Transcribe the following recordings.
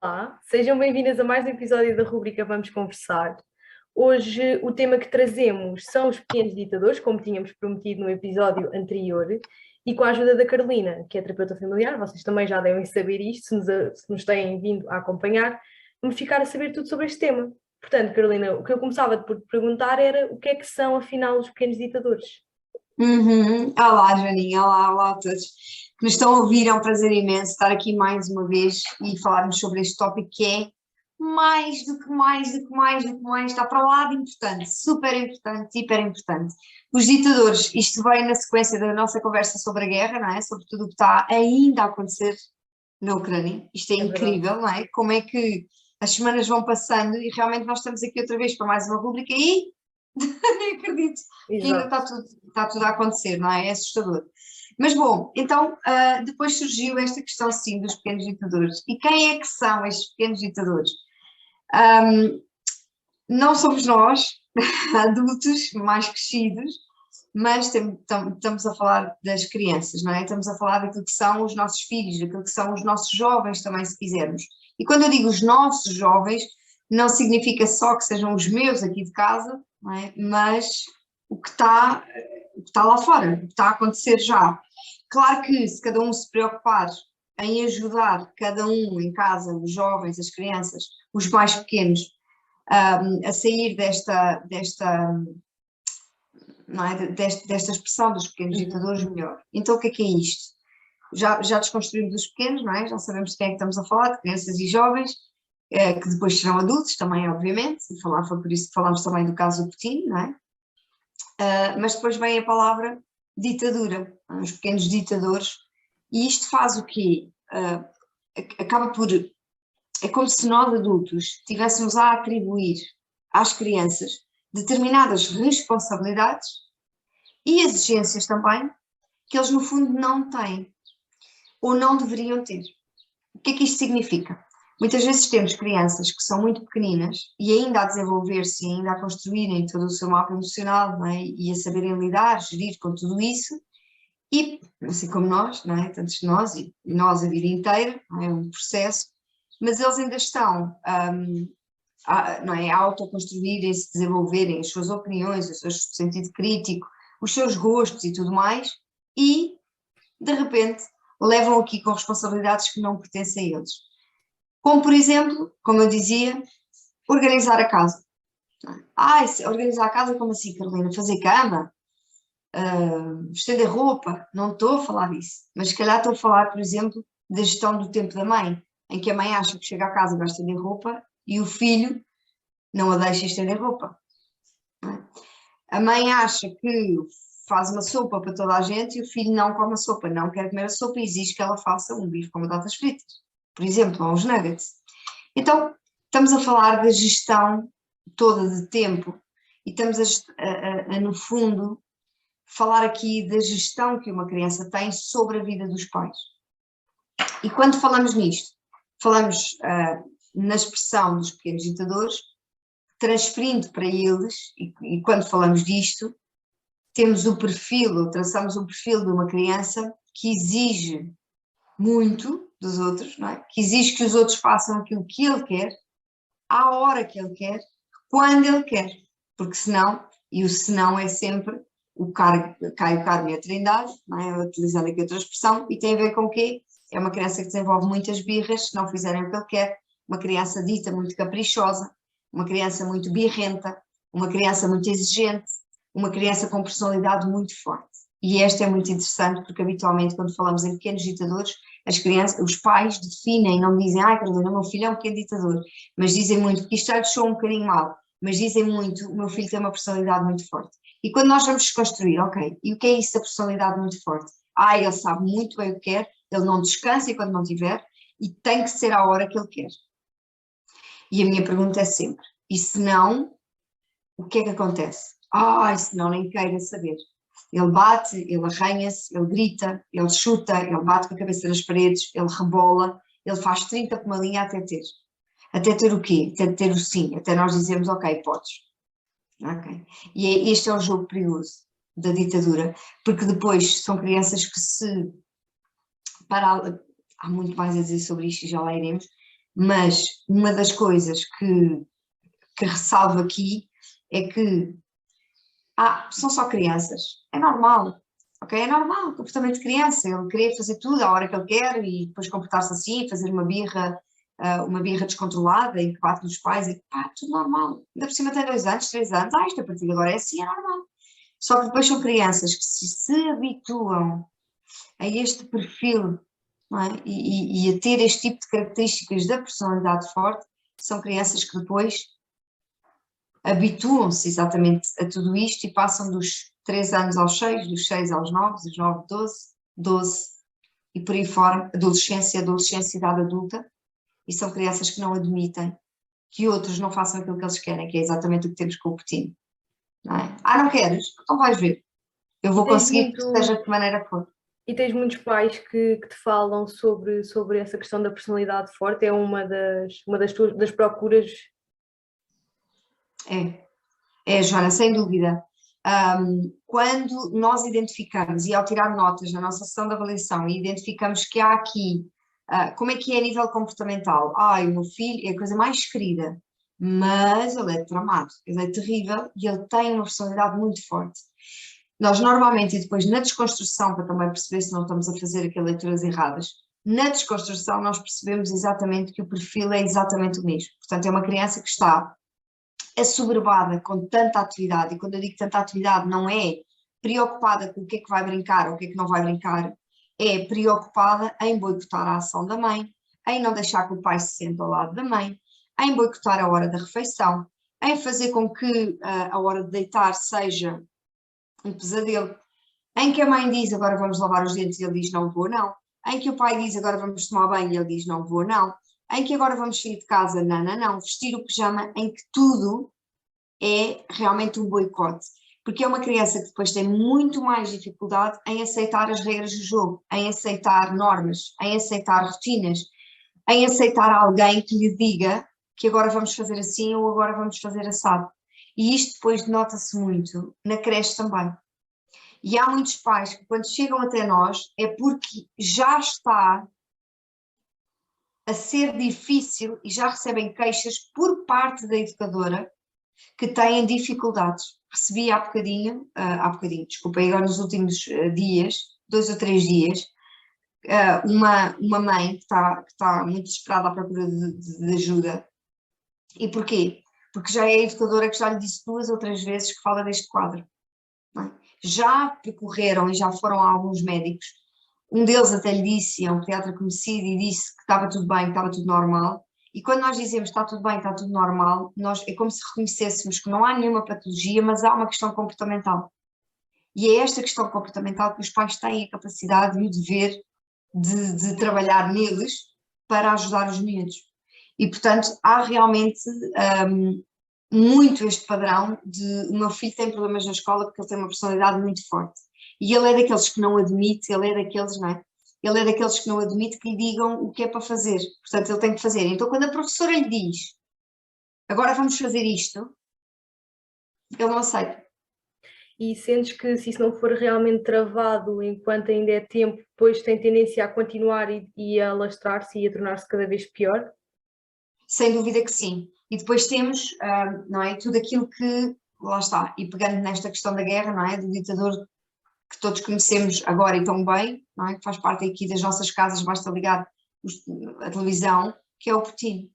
Olá, sejam bem-vindas a mais um episódio da rubrica Vamos Conversar. Hoje o tema que trazemos são os pequenos ditadores, como tínhamos prometido no episódio anterior, e com a ajuda da Carolina, que é terapeuta familiar, vocês também já devem saber isto, se nos têm vindo a acompanhar, vamos ficar a saber tudo sobre este tema. Portanto, Carolina, o que eu começava por te perguntar era o que é que são, afinal, os pequenos ditadores? Olá, Joaninha, olá a todos que nos estão a ouvir. É um prazer imenso estar aqui mais uma vez e falarmos sobre este tópico que é mais do que mais, está para lá de importante, super importante, hiper importante. Os ditadores, isto vem na sequência da nossa conversa sobre a guerra, não é? Sobre tudo o que está ainda a acontecer na Ucrânia. Isto é É verdade. incrível, não é? Como é que as semanas vão passando e realmente nós estamos aqui outra vez para mais uma rubrica e nem acredito que ainda Exato. está tudo a acontecer, não é? É assustador. Mas bom, então depois surgiu esta questão sim dos pequenos ditadores. E quem é que são estes pequenos ditadores? Ahm, não somos nós, adultos mais crescidos, mas estamos a falar das crianças, não é? Estamos a falar daquilo que são os nossos filhos, daquilo que são os nossos jovens também, se quisermos. E quando eu digo os nossos jovens, não significa só que sejam os meus aqui de casa, não é? Mas o que está lá fora, o que está a acontecer já. Claro que se cada um se preocupar em ajudar cada um em casa, os jovens, as crianças, os mais pequenos, a sair não é, desta expressão dos pequenos Uhum. ditadores, melhor. Então o que é isto? Já desconstruímos os pequenos, não é? Já sabemos de quem é que estamos a falar, de crianças e jovens, que depois serão adultos também, obviamente, foi por isso que falámos também do caso do Putin, não é? Mas depois vem a palavra ditadura, os pequenos ditadores, e isto faz o quê? Acaba por. É como se nós adultos estivéssemos a atribuir às crianças determinadas responsabilidades e exigências também que eles no fundo não têm ou não deveriam ter. O que é que isto significa? Muitas vezes temos crianças que são muito pequeninas e ainda a desenvolver-se, e ainda a construírem todo o seu mapa emocional, não é? E a saberem lidar, gerir com tudo isso, e assim como nós, não é? Tantos de nós e nós a vida inteira, não é um processo, mas eles ainda estão não é? A autoconstruírem-se, desenvolverem as suas opiniões, o seu sentido crítico, os seus gostos e tudo mais, e de repente levam aqui com responsabilidades que não pertencem a eles. Como, por exemplo, como eu dizia, organizar a casa. Organizar a casa como assim, Carolina? Fazer cama? Estender roupa? Não estou a falar disso. Mas se calhar estou a falar, por exemplo, da gestão do tempo da mãe, em que a mãe acha que chega a casa e vai estender roupa e o filho não a deixa estender roupa. Não é? A mãe acha que faz uma sopa para toda a gente e o filho não come a sopa, não quer comer a sopa e exige que ela faça um bife com batatas fritas, por exemplo, ou uns nuggets. Então, estamos a falar da gestão toda de tempo e estamos no fundo, falar aqui da gestão que uma criança tem sobre a vida dos pais. E quando falamos nisto, falamos na expressão dos pequenos ditadores, transferindo para eles, e quando falamos disto, temos o perfil, ou traçamos um perfil de uma criança que exige muito dos outros, não é? Que exige que os outros façam aquilo que ele quer, à hora que ele quer, quando ele quer, porque senão, e o senão é sempre cai o cargo e a trindade, não é? Utilizando aqui outra expressão, e tem a ver com o quê? É uma criança que desenvolve muitas birras, se não fizerem o que ele quer, uma criança dita muito caprichosa, uma criança muito birrenta, uma criança muito exigente, uma criança com personalidade muito forte. E esta é muito interessante porque habitualmente quando falamos em pequenos ditadores, as crianças, os pais definem, não dizem, Carolina, o meu filho é um pequeno ditador, mas dizem muito, porque isto já lhes soa um bocadinho mal, mas dizem muito, o meu filho tem uma personalidade muito forte. E quando nós vamos desconstruir, ok, e o que é isso da personalidade muito forte? Ele sabe muito bem o que quer, ele não descansa enquanto não tiver, e tem que ser à hora que ele quer. E a minha pergunta é sempre, e se não, o que é que acontece? Se não nem queira saber. Ele bate, ele arranha-se, ele grita, ele chuta, ele bate com a cabeça nas paredes, ele rebola, ele faz 30 por uma linha até ter. Até ter o quê? Até ter o sim, até nós dizermos, ok, podes. Okay. E este é o jogo perigoso da ditadura, porque depois são crianças que se, para, há muito mais a dizer sobre isto e já lá iremos, Mas uma das coisas que ressalvo aqui é que são só crianças, é normal, ok? É normal, o comportamento de criança, ele querer fazer tudo à hora que ele quer e depois comportar-se assim, fazer uma birra descontrolada em que bate nos pais, e tudo normal. Ainda por cima tem 2 anos, 3 anos, isto a partir de agora é assim, é normal. Só que depois são crianças que se habituam a este perfil, não é? E a ter este tipo de características da personalidade forte, são crianças que depois habituam-se exatamente a tudo isto e passam dos 3 anos aos 6, dos 6 aos 9, dos 9, 12 e por aí fora, adolescência, idade adulta, e são crianças que não admitem que outros não façam aquilo que eles querem, que é exatamente o que temos com o Putin. Não é? Não queres? Então vais ver. Eu vou conseguir, seja de que maneira for. E tens muitos pais que te falam sobre essa questão da personalidade forte, é uma das procuras. Joana, sem dúvida. Quando nós identificamos, e ao tirar notas na nossa sessão de avaliação, e identificamos que há aqui, como é que é a nível comportamental? O meu filho é a coisa mais querida, mas ele é tramado, ele é terrível e ele tem uma personalidade muito forte. Nós normalmente, e depois na desconstrução, para também perceber se não estamos a fazer aqui leituras erradas, na desconstrução nós percebemos exatamente que o perfil é exatamente o mesmo. Portanto, é uma criança que está assoberbada com tanta atividade, e quando eu digo tanta atividade não é preocupada com o que é que vai brincar ou o que é que não vai brincar, é preocupada em boicotar a ação da mãe, em não deixar que o pai se sente ao lado da mãe, em boicotar a hora da refeição, em fazer com que a hora de deitar seja um pesadelo, em que a mãe diz agora vamos lavar os dentes e ele diz não vou não, em que o pai diz agora vamos tomar banho e ele diz não vou não, em que agora vamos sair de casa, não, vestir o pijama, em que tudo é realmente um boicote, porque é uma criança que depois tem muito mais dificuldade em aceitar as regras do jogo, em aceitar normas, em aceitar rotinas, em aceitar alguém que lhe diga que agora vamos fazer assim ou agora vamos fazer assado. E isto depois denota-se muito na creche também. E há muitos pais que quando chegam até nós é porque já está a ser difícil e já recebem queixas por parte da educadora que têm dificuldades. Recebi há bocadinho, desculpa, agora nos últimos dias, 2 ou 3 dias, uma mãe que está muito desesperada à procura de ajuda. E porquê? Porque já é a educadora que já lhe disse 2 ou 3 vezes que fala deste quadro. Não é? Já percorreram e já foram a alguns médicos. Um deles até lhe disse, é um pediatra conhecido, e disse que estava tudo bem, que estava tudo normal. E quando nós dizemos está tudo bem, está tudo normal, é como se reconhecêssemos que não há nenhuma patologia, mas há uma questão comportamental. E é esta questão comportamental que os pais têm a capacidade e o dever de trabalhar neles para ajudar os miúdos. E, portanto, há realmente muito este padrão de o meu filho tem problemas na escola porque ele tem uma personalidade muito forte. E ele é daqueles que não admite, ele é daqueles, não é? Ele é daqueles que não admite que lhe digam o que é para fazer. Portanto, ele tem que fazer. Então, quando a professora lhe diz, agora vamos fazer isto, ele não aceita. E sentes que se isso não for realmente travado enquanto ainda é tempo, depois tem tendência a continuar e a alastrar-se e a tornar-se cada vez pior? Sem dúvida que sim. E depois temos, não é, tudo aquilo que, lá está, e pegando nesta questão da guerra, não é, do ditador que todos conhecemos agora e tão bem, não é, que faz parte aqui das nossas casas, basta ligar a televisão, que é o Putin.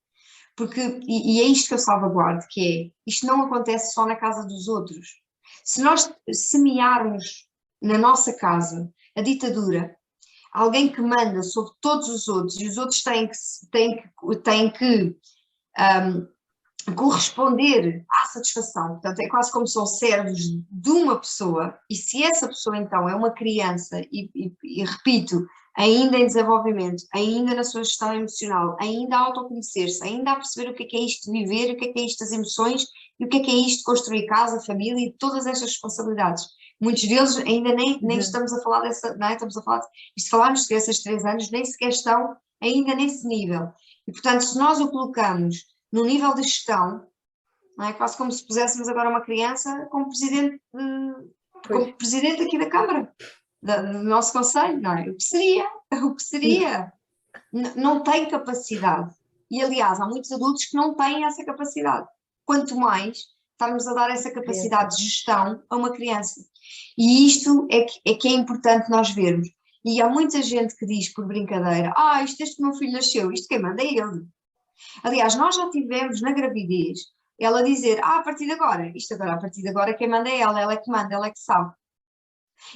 Porque, e é isto que eu salvaguardo, que é, isto não acontece só na casa dos outros. Se nós semearmos na nossa casa a ditadura, alguém que manda sobre todos os outros, e os outros têm que corresponder à satisfação, portanto é quase como se são servos de uma pessoa, e se essa pessoa então é uma criança, e repito, ainda em desenvolvimento, ainda na sua gestão emocional, ainda a autoconhecer-se, ainda a perceber o que é isto de viver, o que é isto das emoções, e o que é isto de construir casa, família e todas estas responsabilidades. Muitos deles ainda nem estamos a falar dessa, não é? Estamos a falar, e se falarmos de crianças de 3 anos, nem sequer estão ainda nesse nível. E portanto, se nós o colocamos no nível de gestão, não é? Quase como se puséssemos agora uma criança como presidente, aqui da Câmara, do nosso Conselho, não é? O que seria? Não tem capacidade. E, aliás, há muitos adultos que não têm essa capacidade. Quanto mais estarmos a dar essa capacidade de gestão a uma criança. E isto é que é importante nós vermos. E há muita gente que diz por brincadeira, isto desde que o meu filho nasceu, isto quem manda é ele. Aliás, nós já tivemos na gravidez ela dizer, a partir de agora, isto agora, a partir de agora quem manda é ela é que manda, ela é que sabe.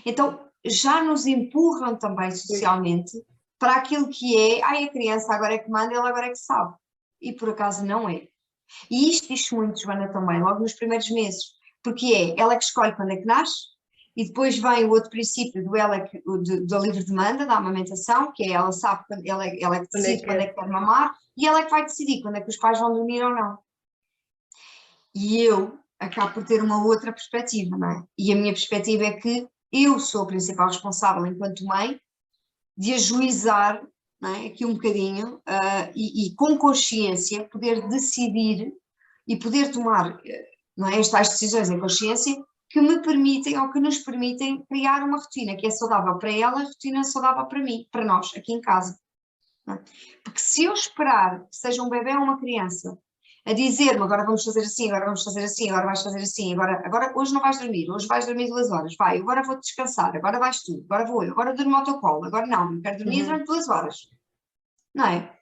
Então, já nos empurram também socialmente para aquilo que é, a criança agora é que manda, ela agora é que sabe. E por acaso não é. E isto diz muito, Joana, também, logo nos primeiros meses, porque ela é que escolhe quando é que nasce, e depois vem o outro princípio do livre demanda, da amamentação, que é ela sabe, ela é que decide quando é que quer mamar, e ela é que vai decidir quando é que os pais vão dormir ou não. E eu acabo por ter uma outra perspectiva, não é? E a minha perspectiva é que eu sou a principal responsável, enquanto mãe, de ajuizar, não é, aqui um bocadinho e com consciência poder decidir e poder tomar, não é, estas decisões em consciência que me permitem ou que nos permitem criar uma rotina que é saudável para ela, rotina saudável para mim, para nós, aqui em casa. Não é? Porque se eu esperar que seja um bebê ou uma criança a dizer-me agora vamos fazer assim, agora vamos fazer assim, agora vais fazer assim, agora hoje não vais dormir, hoje vais dormir 2 horas, vai, agora vou descansar, agora vais tu, agora vou eu, agora durmo ao teu colo, agora não quero dormir durante 2 horas. Não é?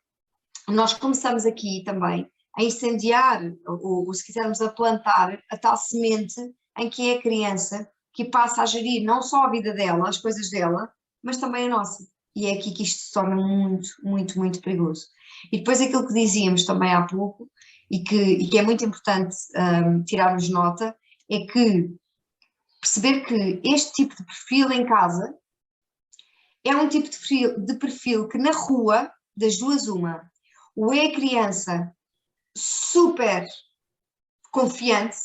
Nós começamos aqui também a incendiar, ou se quisermos a plantar a tal semente em que é a criança que passa a gerir não só a vida dela, as coisas dela, mas também a nossa. E é aqui que isto se torna muito, muito, muito perigoso. E depois aquilo que dizíamos também há pouco, e que é muito importante tirarmos nota, é que perceber que este tipo de perfil em casa é um tipo de perfil que na rua, das duas uma, ou é a criança super confiante,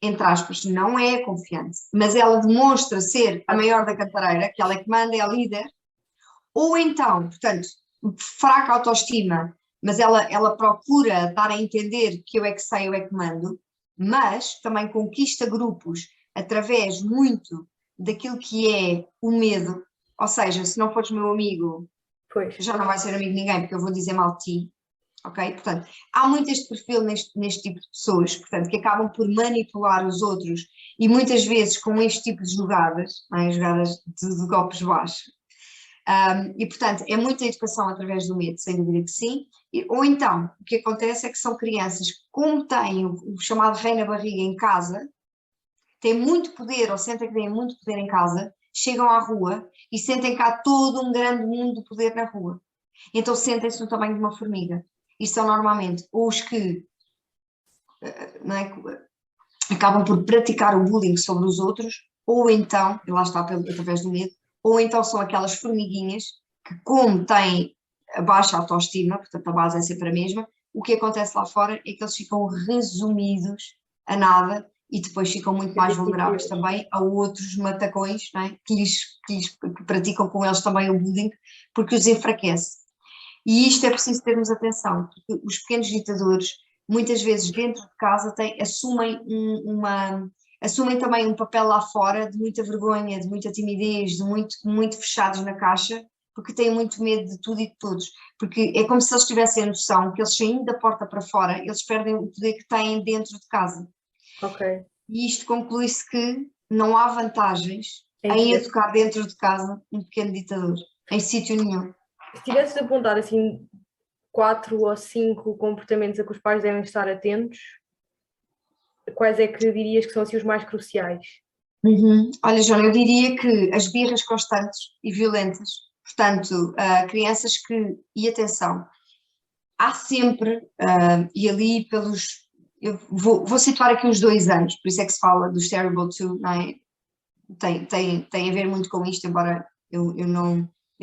entre aspas, não é confiante, mas ela demonstra ser a maior da cantareira, que ela é que manda, é a líder, ou então, portanto, fraca autoestima, mas ela procura dar a entender que eu é que sei, eu é que mando, mas também conquista grupos através muito daquilo que é o medo, ou seja, se não fores meu amigo, já não vais ser amigo de ninguém porque eu vou dizer mal de ti, ok? Portanto, há muito este perfil neste tipo de pessoas, portanto, que acabam por manipular os outros e muitas vezes com este tipo de jogadas, não é? Jogadas de golpes baixos. E, portanto, é muita educação através do medo, sem dúvida que sim. Ou então, o que acontece é que são crianças que, como têm o chamado rei na barriga em casa, têm muito poder ou sentem que têm muito poder em casa, chegam à rua e sentem cá todo um grande mundo de poder na rua. Então sentem-se no tamanho de uma formiga. E são normalmente os que não é, acabam por praticar o bullying sobre os outros, ou então, e lá está através do medo, ou então são aquelas formiguinhas que, como têm a baixa autoestima, portanto a base é sempre a mesma, o que acontece lá fora é que eles ficam resumidos a nada e depois ficam muito mais vulneráveis também a outros matacões, não é? que praticam com eles também o bullying, porque os enfraquece. E isto é preciso termos atenção, porque os pequenos ditadores, muitas vezes dentro de casa, assumem também um papel lá fora de muita vergonha, de muita timidez, de muito fechados na caixa, porque têm muito medo de tudo e de todos. Porque é como se eles tivessem a noção que eles saindo da porta para fora, eles perdem o poder que têm dentro de casa. Ok. E isto conclui-se que não há vantagens em educar dentro de casa um pequeno ditador, em sítio nenhum. Se tivesse de apontar assim 4 ou 5 comportamentos a que os pais devem estar atentos, quais é que dirias que são assim os mais cruciais? Olha, João, eu diria que as birras constantes e violentas, portanto, crianças que, e atenção, há sempre, e ali eu vou situar aqui os 2 anos, por isso é que se fala dos terrible two, não é? Tem a ver muito com isto, embora eu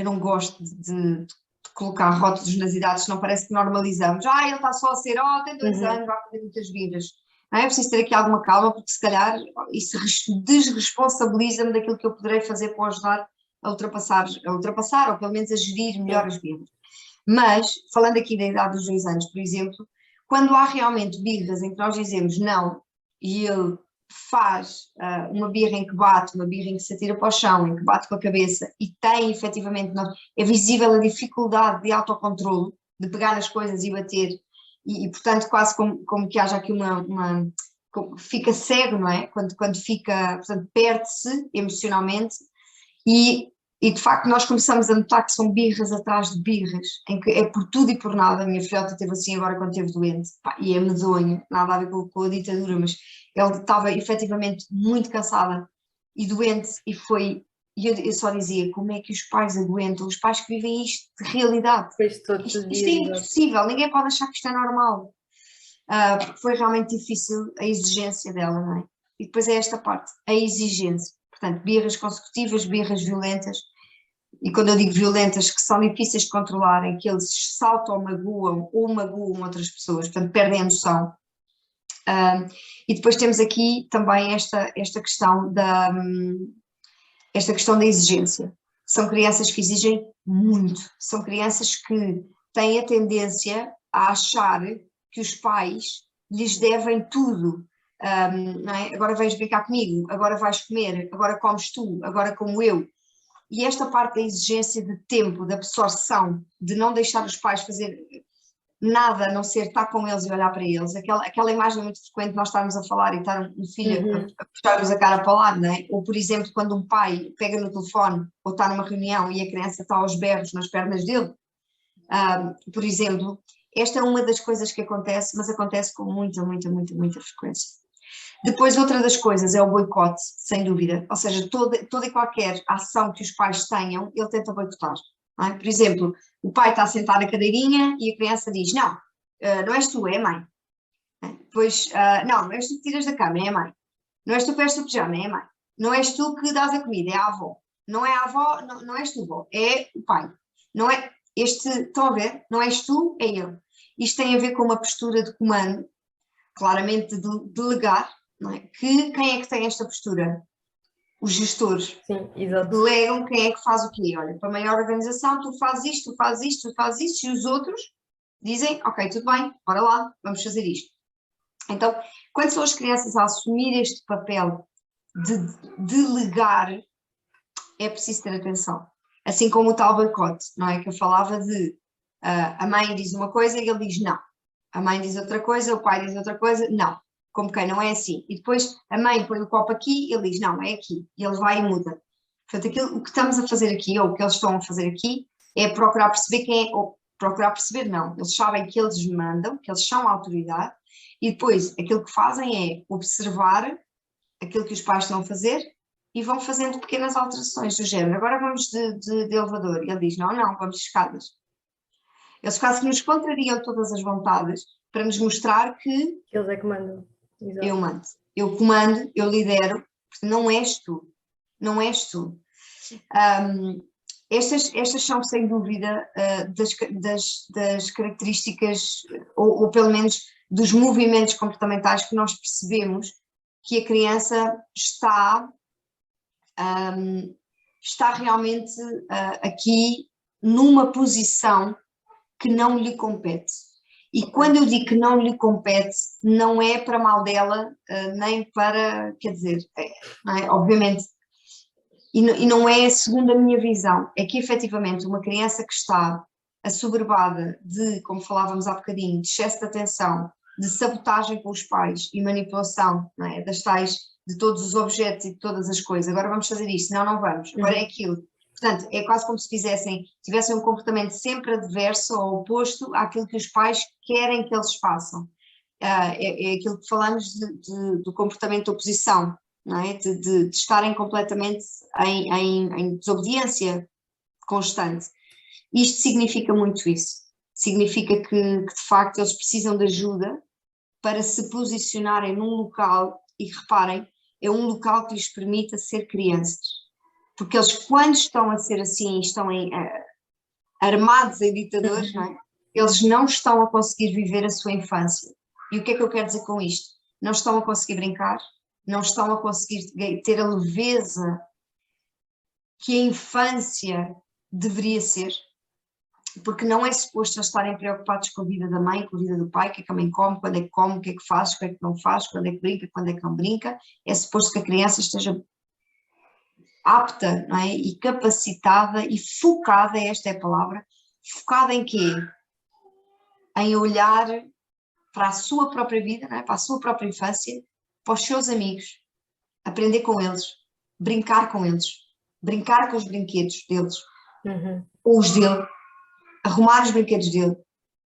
não gosto de colocar rótulos nas idades, não parece que normalizamos. Ele está só a ser, tem 2 anos, vai fazer muitas birras. Não é preciso ter aqui alguma calma, porque se calhar isso desresponsabiliza-me daquilo que eu poderei fazer para ajudar a ultrapassar ou pelo menos a gerir melhor as birras. Mas, falando aqui da idade dos 2 anos, por exemplo, quando há realmente birras em que nós dizemos não e ele faz uma birra em que bate, uma birra em que se atira para o chão, em que bate com a cabeça e tem efetivamente, é visível a dificuldade de autocontrole, de pegar nas coisas e bater, portanto, quase como que haja aqui fica cego, não é? Quando fica, portanto, perde-se emocionalmente e de facto nós começamos a notar que são birras atrás de birras, em que é por tudo e por nada. A minha filhota teve assim agora quando esteve doente, pá, e é medonho, nada a ver com a ditadura, mas ele estava efetivamente muito cansada e doente e eu só dizia, como é que os pais aguentam, os pais que vivem isto de realidade? Depois todos os Isto é dias. impossível, ninguém pode achar que isto é normal. Porque foi realmente difícil a exigência dela, não é? E depois é esta parte, a exigência. Portanto, birras consecutivas, birras violentas, e quando eu digo violentas, que são difíceis de controlar, em que eles saltam ou magoam outras pessoas, portanto, perdem a noção. E depois temos aqui também esta questão esta questão da exigência. São crianças que exigem muito, são crianças que têm a tendência a achar que os pais lhes devem tudo. Não é? Agora vais brincar comigo, agora vais comer, agora comes tu, agora como eu. E esta parte da exigência de tempo, de absorção, de não deixar os pais fazer nada a não ser estar com eles e olhar para eles, aquela imagem muito frequente de nós estarmos a falar e estar um filho a puxar-nos a cara para o lado, não é? Ou, por exemplo, quando um pai pega no telefone ou está numa reunião e a criança está aos berros nas pernas dele, por exemplo, esta é uma das coisas que acontece, mas acontece com muita, muita, muita, muita frequência. Depois, outra das coisas é o boicote, sem dúvida, ou seja, toda e qualquer ação que os pais tenham, ele tenta boicotar. Não é? Por exemplo, o pai está sentado na cadeirinha e a criança diz, não, não és tu, é a mãe. Depois, não és tu que tiras da cama, é a mãe. Não és tu que vestes o pijama, é a mãe. Não és tu que dás a comida, é a avó. Não é a avó, não és tu, avó, é o pai. Não é estão a ver? Não és tu, é ele. Isto tem a ver com uma postura de comando, claramente de delegar, não é? Quem é que tem esta postura? Os gestores. Sim, exato. Delegam quem é que faz o quê? Olha, para a maior organização, tu fazes isto, tu fazes isto, tu fazes isto, e os outros dizem, ok, tudo bem, bora lá, vamos fazer isto. Então, quando são as crianças a assumir este papel de delegar, é preciso ter atenção. Assim como o tal boicote, não é? Que eu falava de a mãe diz uma coisa e ele diz não. A mãe diz outra coisa, o pai diz outra coisa, não. Como quem não é assim. E depois a mãe põe o copo aqui e ele diz não, é aqui. E ele vai e muda. Portanto, o que estamos a fazer aqui, ou o que eles estão a fazer aqui, é procurar perceber quem é, ou procurar perceber não. Eles sabem que eles mandam, que eles são a autoridade, e depois aquilo que fazem é observar aquilo que os pais estão a fazer e vão fazendo pequenas alterações do género. Agora vamos de elevador. E ele diz, não, vamos de escadas. Eles quase que nos contrariam todas as vontades para nos mostrar que eles é que mandam. Exato. Eu mando, eu comando, eu lidero, não és tu, não és tu. Estas são, sem dúvida, das características, ou pelo menos dos movimentos comportamentais que nós percebemos que a criança está realmente aqui numa posição que não lhe compete. E quando eu digo que não lhe compete, não é para mal dela, nem para, quer dizer, não é? Obviamente, e não é segundo a minha visão, é que efetivamente uma criança que está assoberbada de, como falávamos há bocadinho, de excesso de atenção, de sabotagem com os pais e manipulação, não é? Das tais, de todos os objetos e de todas as coisas, agora vamos fazer isto, não vamos, agora é aquilo. Portanto, é quase como se tivessem um comportamento sempre adverso ou oposto àquilo que os pais querem que eles façam. É aquilo que falamos do comportamento de oposição, não é? De estarem completamente em desobediência constante. Isto significa muito isso. Significa que de facto eles precisam de ajuda para se posicionarem num local, e reparem, é um local que lhes permita ser crianças. Porque eles, quando estão a ser assim, estão armados em ditadores, não é? Eles não estão a conseguir viver a sua infância. E o que é que eu quero dizer com isto? Não estão a conseguir brincar, não estão a conseguir ter a leveza que a infância deveria ser, porque não é suposto eles estarem preocupados com a vida da mãe, com a vida do pai, o que é que a mãe come, quando é que come, o que é que faz, o que é que não faz, quando é que brinca, quando é que não brinca. É suposto que a criança esteja apta, não é? E capacitada e focada, esta é a palavra, focada em quê? Em olhar para a sua própria vida, não é? Para a sua própria infância, para os seus amigos, aprender com eles, brincar com eles, brincar com os brinquedos deles, ou os dele, arrumar os brinquedos dele,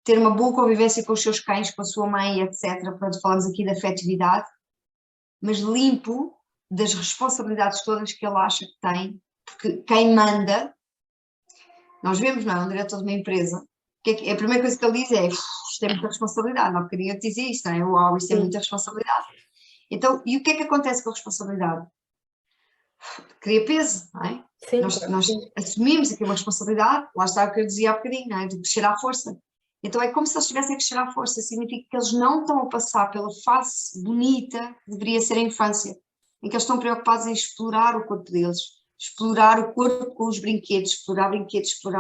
ter uma boa convivência com os seus cães, com a sua mãe, etc. Pronto, falamos aqui da afetividade, mas limpo das responsabilidades todas que ele acha que tem, porque quem manda, nós vemos, não é? Um diretor de uma empresa, a primeira coisa que ele diz é: isto é muita responsabilidade. Não queria te dizer isto, não é? Uau, isto é muita responsabilidade. Então, e o que é que acontece com a responsabilidade? Cria peso, não é? Sim, nós assumimos aqui uma responsabilidade, lá está o que eu dizia há bocadinho, não é? De crescer à força. Então é como se eles estivessem a crescer à força, significa que eles não estão a passar pela fase bonita que deveria ser a infância, em que eles estão preocupados em explorar o corpo deles, explorar o corpo com os brinquedos, explorar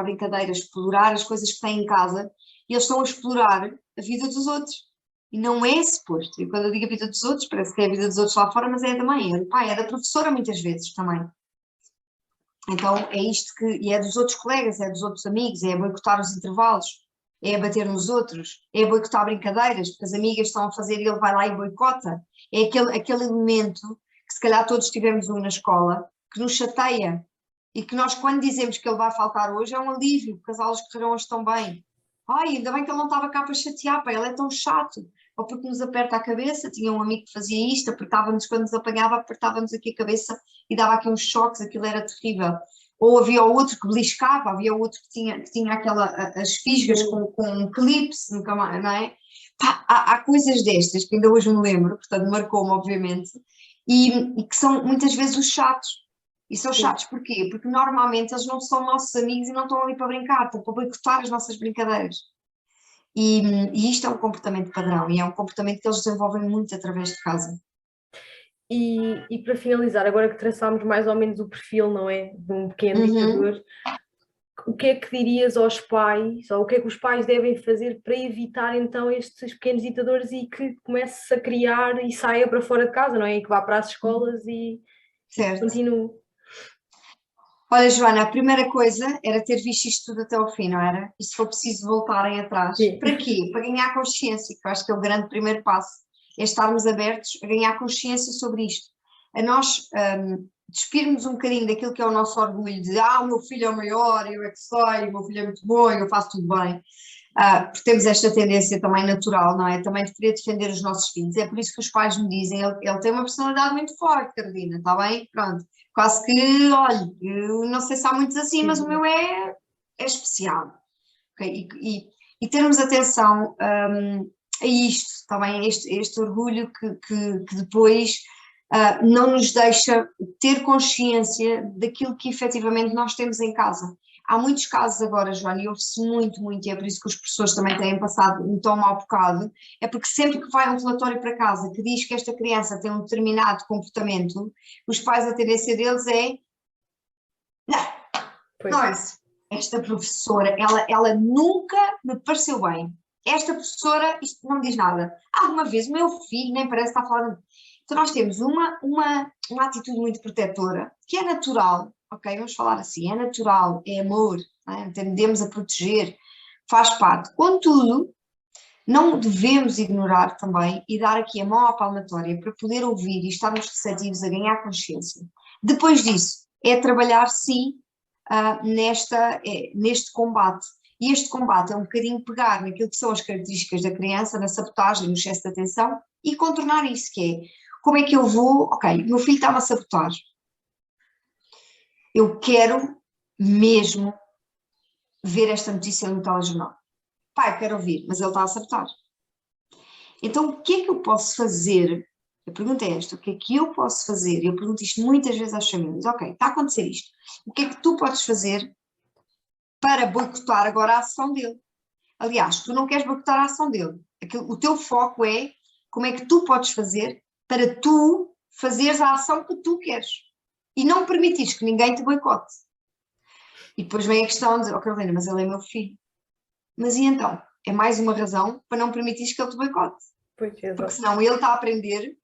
brincadeiras, explorar as coisas que têm em casa, e eles estão a explorar a vida dos outros. E não é suposto. E quando eu digo a vida dos outros, parece que é a vida dos outros lá fora, mas é da mãe, é do pai, é da professora muitas vezes também. Então é isto que, e é dos outros colegas, é dos outros amigos, é boicotar os intervalos, é bater nos outros, é boicotar brincadeiras, porque as amigas estão a fazer e ele vai lá e boicota. É aquele elemento que se calhar todos tivemos um na escola, que nos chateia, e que nós quando dizemos que ele vai faltar hoje é um alívio, porque as aulas correram hoje tão bem. Ai, ainda bem que ele não estava cá para chatear, pá, ele é tão chato. Ou porque nos aperta a cabeça, tinha um amigo que fazia isto, apertava-nos quando nos apanhava, apertava-nos aqui a cabeça e dava aqui uns choques, aquilo era terrível. Ou havia outro que beliscava, havia outro que tinha as fisgas com um clipe, nunca mais, não é? Pá, há coisas destas que ainda hoje me lembro, portanto marcou-me obviamente, e que são muitas vezes os chatos. E são chatos porquê? Porque normalmente eles não são nossos amigos e não estão ali para brincar, estão para boicotar as nossas brincadeiras. E isto é um comportamento padrão, e é um comportamento que eles desenvolvem muito através de casa. E para finalizar, agora que traçámos mais ou menos o perfil, não é, de um pequeno ditador, o que é que dirias aos pais, ou o que é que os pais devem fazer para evitar então estes pequenos ditadores e que comece a criar e saia para fora de casa, não é? E que vá para as escolas e continue. Olha, Joana, a primeira coisa era ter visto isto tudo até ao fim, não era? E se for preciso voltarem atrás. Sim. Para quê? Para ganhar consciência, que eu acho que é o grande primeiro passo, é estarmos abertos a ganhar consciência sobre isto. A nós despirmos um bocadinho daquilo que é o nosso orgulho de o meu filho é o maior, eu é que sei, o meu filho é muito bom, eu faço tudo bem. Porque temos esta tendência também natural, não é? Também de querer defender os nossos filhos. É por isso que os pais me dizem, ele tem uma personalidade muito forte, Carolina, está bem? Pronto. Quase que, olha, eu não sei se há muitos assim, mas o meu é especial. Okay? E termos atenção a isto, também este orgulho que depois não nos deixa ter consciência daquilo que efetivamente nós temos em casa. Há muitos casos agora, Joana, e ouve-se muito, e é por isso que os professores também têm passado um tão mau bocado, é porque sempre que vai um relatório para casa que diz que esta criança tem um determinado comportamento, os pais, a tendência deles é não é isso. Esta professora, ela nunca me pareceu bem. Esta professora, isto não diz nada. Alguma vez o meu filho nem parece estar a falar. Então nós temos uma atitude muito protetora, que é natural, ok? Vamos falar assim, é natural, é amor, é? Tendemos a proteger, faz parte. Contudo, não devemos ignorar também e dar aqui a mão à palmatória para poder ouvir e estarmos receptivos a ganhar consciência. Depois disso, é trabalhar sim neste combate. E este combate é um bocadinho pegar naquilo que são as características da criança, na sabotagem, no excesso de atenção e contornar isso, que é como é que eu vou, ok, o meu filho está-me a sabotar. Eu quero mesmo ver esta notícia no telejornal. Pai, quero ouvir, mas ele está a sabotar. Então, o que é que eu posso fazer? A pergunta é esta, o que é que eu posso fazer? Eu pergunto isto muitas vezes às famílias. Ok, está a acontecer isto. O que é que tu podes fazer para boicotar agora a ação dele? Aliás, tu não queres boicotar a ação dele. O teu foco é como é que tu podes fazer para tu fazeres a ação que tu queres. E não permitires que ninguém te boicote. E depois vem a questão de, Carolina, mas ele é meu filho. Mas e então? É mais uma razão para não permitires que ele te boicote. Porque senão ele está a aprender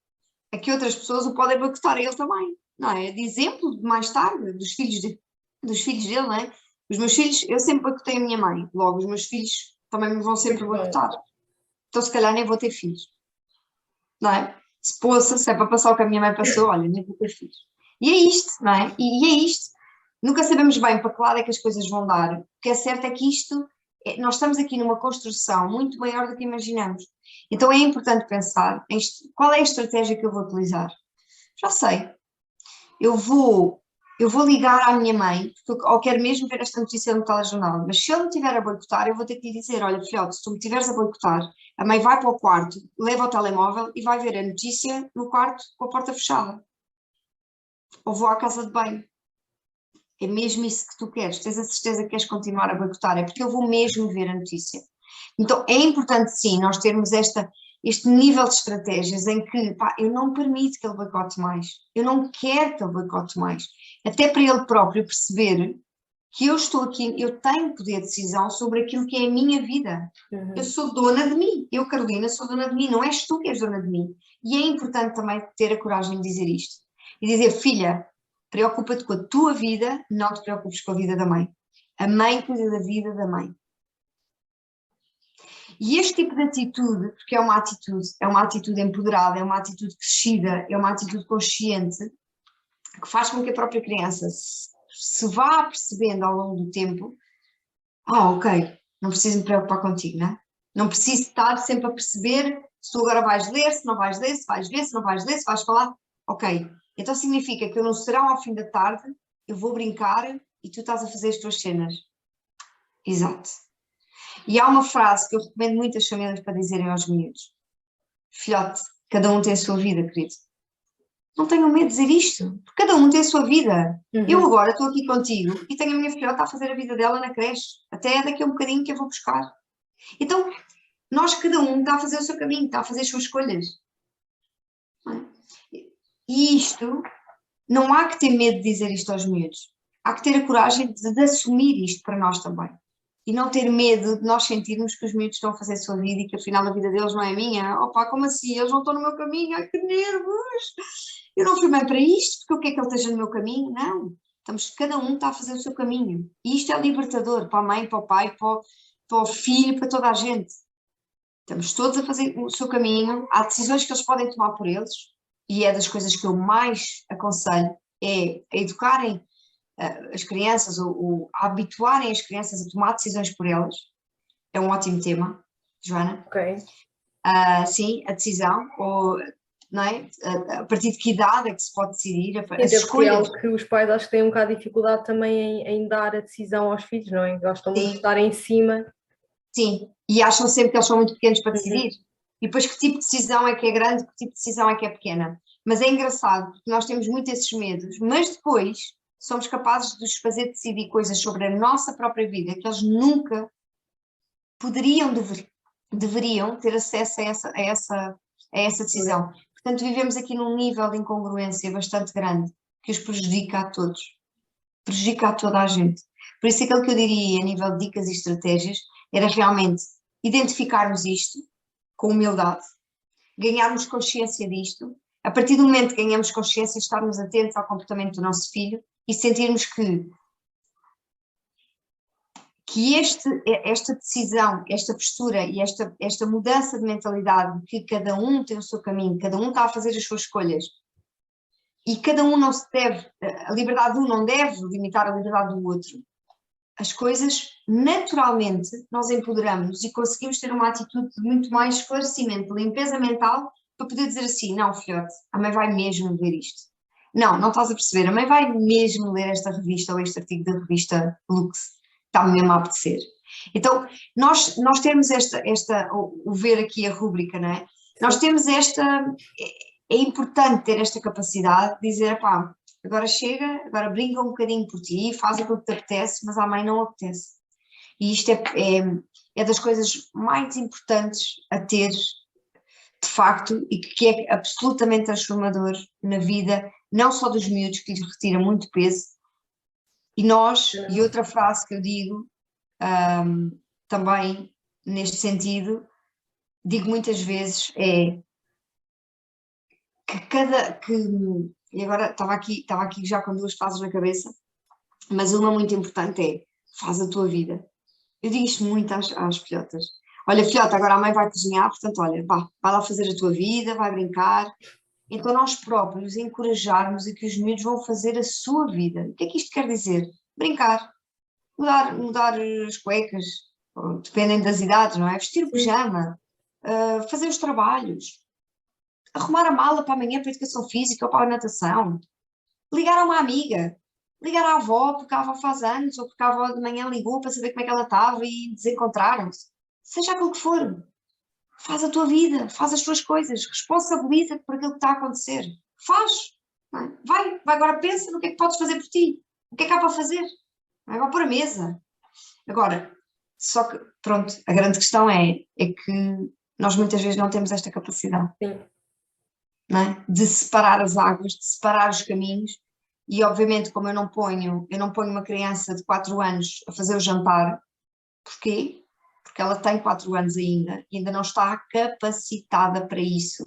a que outras pessoas o podem boicotar a ele também. Não é? De exemplo, mais tarde, dos filhos dele, não é? Os meus filhos, eu sempre boicotei a minha mãe. Logo, os meus filhos também me vão sempre boicotar. então se calhar nem vou ter filhos, não é? Se é para passar o que a minha mãe passou, olha, nem vou ter filhos. E é isto, não é? E é isto. Nunca sabemos bem para que lado é que as coisas vão dar. O que é certo é que nós estamos aqui numa construção muito maior do que imaginamos. Então é importante pensar qual é a estratégia que eu vou utilizar. Já sei, eu vou ligar à minha mãe, ou quero mesmo ver esta notícia no telejornal, mas se ele me tiver a boicotar, eu vou ter que lhe dizer, olha filhote, se tu me estiveres a boicotar, a mãe vai para o quarto, leva o telemóvel e vai ver a notícia no quarto com a porta fechada. Ou vou à casa de banho. É mesmo isso que tu queres? Tens a certeza que queres continuar a boicotar? É porque eu vou mesmo ver a notícia. Então é importante sim nós termos este nível de estratégias em que eu não permito que ele boicote mais, eu não quero que ele boicote mais, até para ele próprio perceber que eu estou aqui, eu tenho poder de decisão sobre aquilo que é a minha vida. Eu sou dona de mim, eu Carolina sou dona de mim, não és tu que és dona de mim. E é importante também ter a coragem de dizer isto e dizer, filha, preocupa-te com a tua vida, não te preocupes com a vida da mãe. A mãe cuida da vida da mãe. E este tipo de atitude, porque é uma atitude empoderada, é uma atitude crescida, é uma atitude consciente, que faz com que a própria criança se vá percebendo ao longo do tempo, ok, não preciso me preocupar contigo, não é? Não preciso estar sempre a perceber se tu agora vais ler, se não vais ler, se vais ver, se não vais ler, se vais falar, ok. Então significa que eu no serão ao fim da tarde, eu vou brincar e tu estás a fazer as tuas cenas. Exato. E há uma frase que eu recomendo muito às famílias para dizerem aos miúdos. Filhote, cada um tem a sua vida, querido. Não tenham medo de dizer isto, porque cada um tem a sua vida. Eu agora estou aqui contigo e tenho a minha filhota a fazer a vida dela na creche, até daqui a um bocadinho que eu vou buscar. Então, cada um está a fazer o seu caminho, está a fazer as suas escolhas. E isto, não há que ter medo de dizer isto aos miúdos. Há que ter a coragem de assumir isto para nós também. E não ter medo de nós sentirmos que os miúdos estão a fazer a sua vida e que afinal a vida deles não é minha. Opa, como assim? Eles não estão no meu caminho? Ai, que nervos! Eu não fui bem para isto, porque eu quero que ele esteja no meu caminho? Não. Cada um está a fazer o seu caminho. E isto é libertador para a mãe, para o pai, para o filho, para toda a gente. Estamos todos a fazer o seu caminho. Há decisões que eles podem tomar por eles. E é das coisas que eu mais aconselho, é a educarem as crianças ou a habituarem as crianças a tomar decisões por elas. É um ótimo tema, Joana. Ok. Sim, a decisão, ou, não é? A partir de que idade é que se pode decidir? As escolhas. É algo que os pais acho que têm um bocado de dificuldade também em dar a decisão aos filhos, não é? Gostam muito de estar em cima. Sim, e acham sempre que eles são muito pequenos para decidir. E depois que tipo de decisão é que é grande, que tipo de decisão é que é pequena. Mas é engraçado, porque nós temos muito esses medos, mas depois somos capazes de os fazer decidir coisas sobre a nossa própria vida que eles nunca deveriam ter acesso a essa decisão. Portanto, vivemos aqui num nível de incongruência bastante grande que os prejudica a todos, prejudica a toda a gente. Por isso, aquilo que eu diria a nível de dicas e estratégias era realmente identificarmos isto com humildade, ganharmos consciência disto. A partir do momento que ganhamos consciência, estarmos atentos ao comportamento do nosso filho e sentirmos que esta decisão, esta postura e esta mudança de mentalidade, que cada um tem o seu caminho, cada um está a fazer as suas escolhas e cada um não se deve, a liberdade de um não deve limitar a liberdade do outro, as coisas naturalmente nós empoderamos e conseguimos ter uma atitude de muito mais esclarecimento, limpeza mental, para poder dizer assim, não filhote, a mãe vai mesmo ver isto. Não estás a perceber, a mãe vai mesmo ler esta revista ou este artigo da revista Lux, está-me mesmo a apetecer. Então, nós temos o ver aqui a rúbrica, não é? Nós temos é importante ter esta capacidade de dizer, pá, agora chega, agora brinca um bocadinho por ti, faz aquilo que te apetece, mas à mãe não apetece. E isto é das coisas mais importantes a ter, de facto, e que é absolutamente transformador na vida, não só dos miúdos, que lhes retira muito peso, e outra frase que eu digo, também neste sentido, digo muitas vezes, é que e agora estava aqui já com duas frases na cabeça, mas uma muito importante é, faz a tua vida. Eu digo isto muito às filhotas. Olha, filhota, agora a mãe vai cozinhar, portanto, olha, vá, vai lá fazer a tua vida, vai brincar. Então nós próprios encorajarmos a que os miúdos vão fazer a sua vida. O que é que isto quer dizer? Brincar, mudar as cuecas, dependem das idades, não é? Vestir o Sim. pijama, fazer os trabalhos, arrumar a mala para amanhã para a educação física ou para a natação, ligar a uma amiga, ligar à avó porque a avó faz anos ou porque a avó de manhã ligou para saber como é que ela estava e desencontraram-se. Seja aquilo que for, faz a tua vida, faz as tuas coisas, responsabiliza-te por aquilo que está a acontecer. Faz, não é? Vai agora pensa no que é que podes fazer por ti, o que é que há para fazer, não é? Vai pôr a mesa. Agora, só que, pronto, a grande questão é que nós muitas vezes não temos esta capacidade, Sim. não é? De separar as águas, de separar os caminhos, e obviamente como eu não ponho uma criança de 4 anos a fazer o jantar, porquê? Porque ela tem 4 anos ainda e ainda não está capacitada para isso.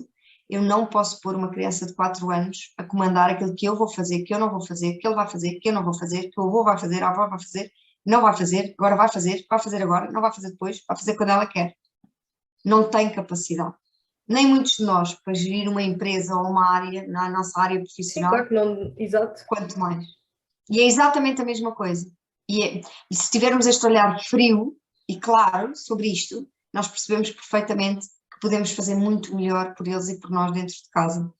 Eu não posso pôr uma criança de 4 anos a comandar aquilo que eu vou fazer, que eu não vou fazer, que ele vai fazer, que eu não vou fazer, que o avô vai fazer, a avó vai fazer, não vai fazer, agora vai fazer agora, não vai fazer depois, vai fazer quando ela quer. Não tem capacidade. Nem muitos de nós para gerir uma empresa ou uma área, na nossa área Sim, claro profissional, que não, exato. quanto mais. E é exatamente a mesma coisa. E se tivermos este olhar frio e claro sobre isto, nós percebemos perfeitamente que podemos fazer muito melhor por eles e por nós dentro de casa.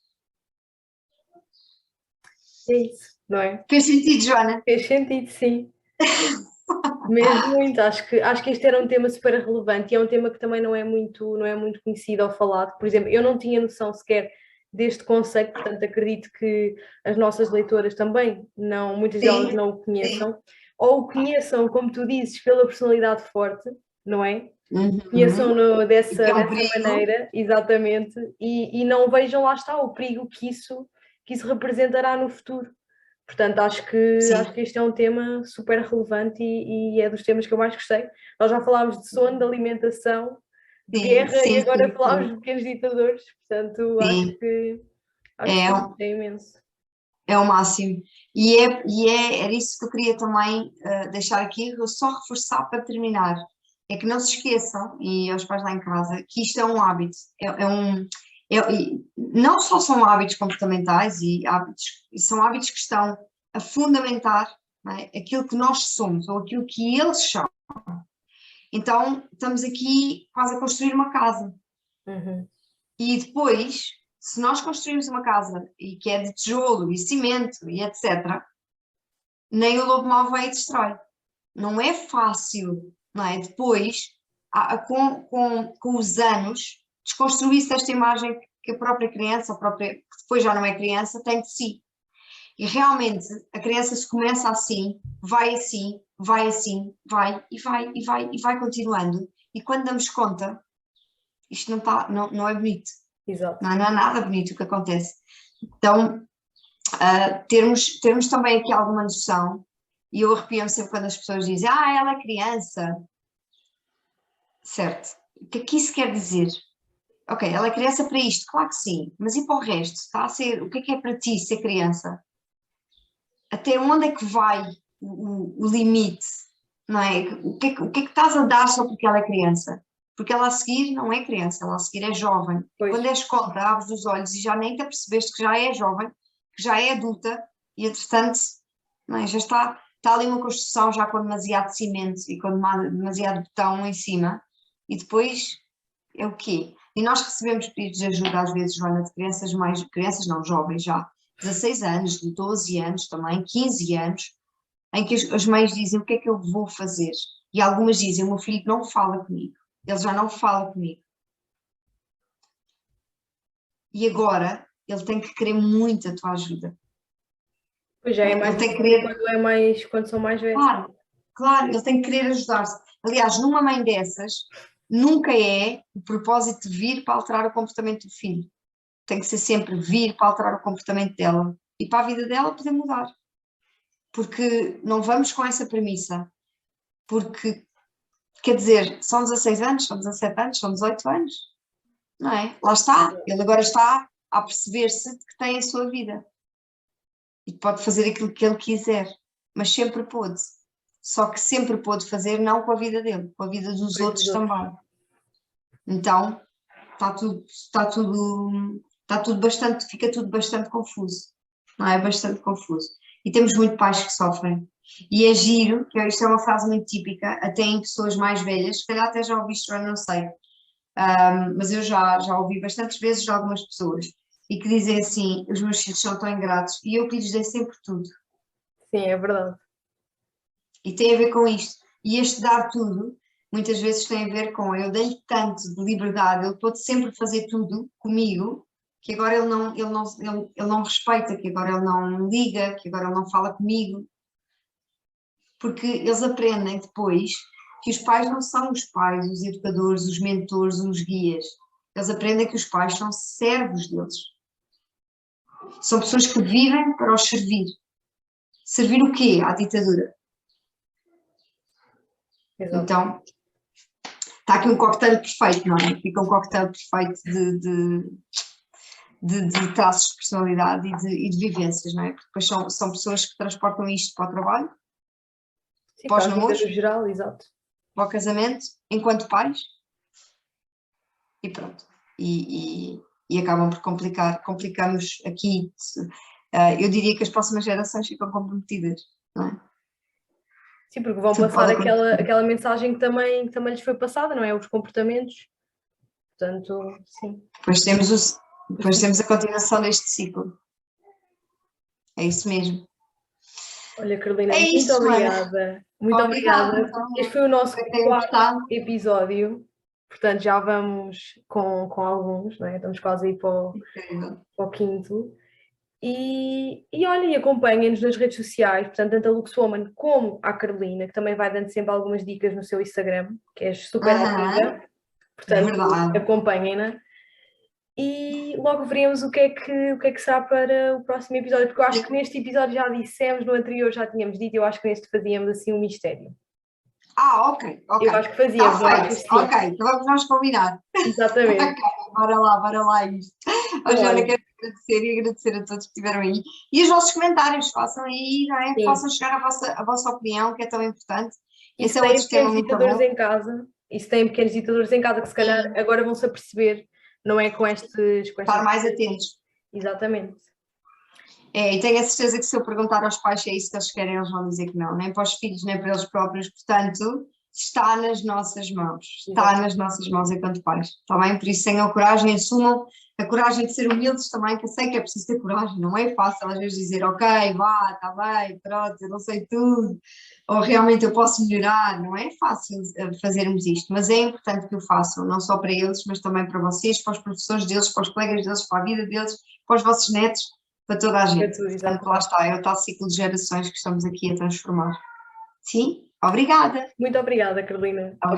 É isso, não é? Fez sentido, Joana? Fez sentido, sim. Mesmo muito, acho que este era um tema super relevante e é um tema que também não é muito conhecido ou falado. Por exemplo, eu não tinha noção sequer deste conceito, portanto acredito que as nossas leitoras também, não, muitas delas Sim, não o sim. conheçam, ou o conheçam, como tu dizes, pela personalidade forte, não é? Uhum. Conheçam-no Que é um dessa perigo. maneira, exatamente, e não vejam, lá está, o perigo que isso representará no futuro. Portanto, acho que Sim, este é um tema super relevante e é dos temas que eu mais gostei. Nós já falámos de sono, de alimentação, de sim, guerra e sim, agora sim, falámos sim. de pequenos ditadores. Portanto, acho Sim. que, acho que É, sim, é imenso. é o máximo. Era isso que eu queria também deixar aqui, eu só reforçar para terminar. É que não se esqueçam, e aos pais lá em casa, que isto é um hábito. E não só são hábitos comportamentais e são hábitos que estão a fundamentar, não é, aquilo que nós somos ou aquilo que eles são. Então, estamos aqui quase a construir uma casa. Uhum. E depois, se nós construirmos uma casa e que é de tijolo e cimento e etc., nem o lobo mau vai e destrói. Não é fácil, não é? Depois, com os anos, desconstruir-se esta imagem que a própria criança, que depois já não é criança, tem de si. E realmente a criança se começa assim, vai assim, vai e vai e vai e vai continuando. E quando damos conta, isto não é bonito, Exato. não é nada bonito o que acontece. Então, termos também aqui alguma noção, e eu arrepio-me sempre quando as pessoas dizem, ela é criança, certo? O que é que isso quer dizer? Ok, ela é criança para isto, claro que sim, mas e para o resto? Está a ser, o que é para ti ser criança? Até onde é que vai o limite? Não é? O que é que estás a dar só porque ela é criança? Porque ela a seguir não é criança, ela a seguir é jovem. Pois, Quando és contra, abres os olhos e já nem te apercebeste que já é jovem, que já é adulta, e entretanto, não é? Já está ali uma construção já com demasiado cimento e com demasiado betão em cima, e depois é o quê? E nós recebemos pedidos de ajuda às vezes, Joana, de crianças não, jovens já, 16 anos, de 12 anos também, 15 anos, em que as mães dizem o que é que eu vou fazer? E algumas dizem, o meu filho não fala comigo, ele já não fala comigo. E agora ele tem que querer muito a tua ajuda. pois já Não é é? mais Ele tem que difícil querer, quando são mais velhos. claro, claro, ele tem que querer ajudar-se. Aliás, numa mãe dessas, nunca é o propósito de vir para alterar o comportamento do filho. Tem que ser sempre vir para alterar o comportamento dela e para a vida dela poder mudar. Porque não vamos com essa premissa. Porque, quer dizer, são 16 anos, são 17 anos, são 18 anos, não é? Lá está, ele agora está a perceber-se de que tem a sua vida e pode fazer aquilo que ele quiser, mas sempre pôde. Só que sempre pôde fazer não com a vida dele, com a vida dos Pois dos outros outros. também. Então, fica tudo bastante confuso, não é? Bastante confuso. E temos muito pais que sofrem. E é giro, isto é uma frase muito típica, até em pessoas mais velhas, se calhar até já ouviste, eu não sei, mas eu já ouvi bastantes vezes de algumas pessoas, e que dizem assim, os meus filhos são tão ingratos, e eu que lhes dei sempre tudo. Sim, é verdade. E tem a ver com isto. E este dar tudo, muitas vezes tem a ver com eu dei-lhe tanto de liberdade, ele pode sempre fazer tudo comigo, que agora ele não me respeita, que agora ele não me liga, que agora ele não fala comigo. Porque eles aprendem depois que os pais não são os pais, os educadores, os mentores, os guias. Eles aprendem que os pais são servos deles. São pessoas que vivem para os servir. Servir o quê? À ditadura. Exato. Então, está aqui um coquetel perfeito, não é? Fica um coquetel perfeito de traços de personalidade e de vivências, não é? Porque depois são pessoas que transportam isto para o trabalho, Sim, para os para a vida namoros, no geral, exato. para o casamento, enquanto pais, e pronto. E acabam por complicamos aqui. Eu diria que as próximas gerações ficam comprometidas, não é? Sim, porque vão Tudo passar pode acontecer. aquela mensagem que também lhes foi passada, não é? Os comportamentos. Portanto, sim. Depois temos a continuação deste ciclo. É isso mesmo. Olha, Carolina, É muito isso, Joana. obrigada. Muito Obrigada. obrigada. Então, Este foi o nosso espero que tenham quarto gostado. episódio. Portanto, já vamos com alguns, não é? Estamos quase aí para o quinto. E olha, e acompanhem-nos nas redes sociais, portanto, tanto a Luxwoman como a Carolina, que também vai dando sempre algumas dicas no seu Instagram, que é super ativa. Portanto, Verdade. acompanhem-na. E logo veremos o que é que será para o próximo episódio, porque eu acho que neste episódio já dissemos, no anterior já tínhamos dito, eu acho que neste fazíamos assim um mistério. Ok. Eu acho que fazíamos, Está não feito. achas que sim? Ok, então vamos combinar. Exatamente. Ok, bora lá isto. Joana, quero agradecer a todos que estiveram aí. E os vossos comentários, façam aí, não é? Sim. Façam chegar a vossa opinião, que é tão importante. E Esse se é têm outro tema pequenos muito ditadores bom. em casa, e se têm pequenos ditadores em casa que se calhar agora vão-se aperceber, não é com estes... Estar mais atentos. Exatamente. E tenho a certeza que se eu perguntar aos pais se é isso que eles querem, eles vão dizer que não, nem para os filhos, nem para eles próprios. Portanto, está nas nossas mãos. Está nas nossas mãos enquanto pais. Está bem? Por isso tenham coragem, assumam a coragem de ser humildes também, que eu sei que é preciso ter coragem. Não é fácil às vezes dizer, ok, vá, está bem, pronto, eu não sei tudo. Ou realmente eu posso melhorar. Não é fácil fazermos isto, mas é importante que o façam, não só para eles, mas também para vocês, para os professores deles, para os colegas deles, para a vida deles, para os vossos netos. Para toda a gente. Portanto, lá está, é o tal ciclo de gerações que estamos aqui a transformar. Sim? Obrigada. Muito obrigada, Carolina. Obrigada.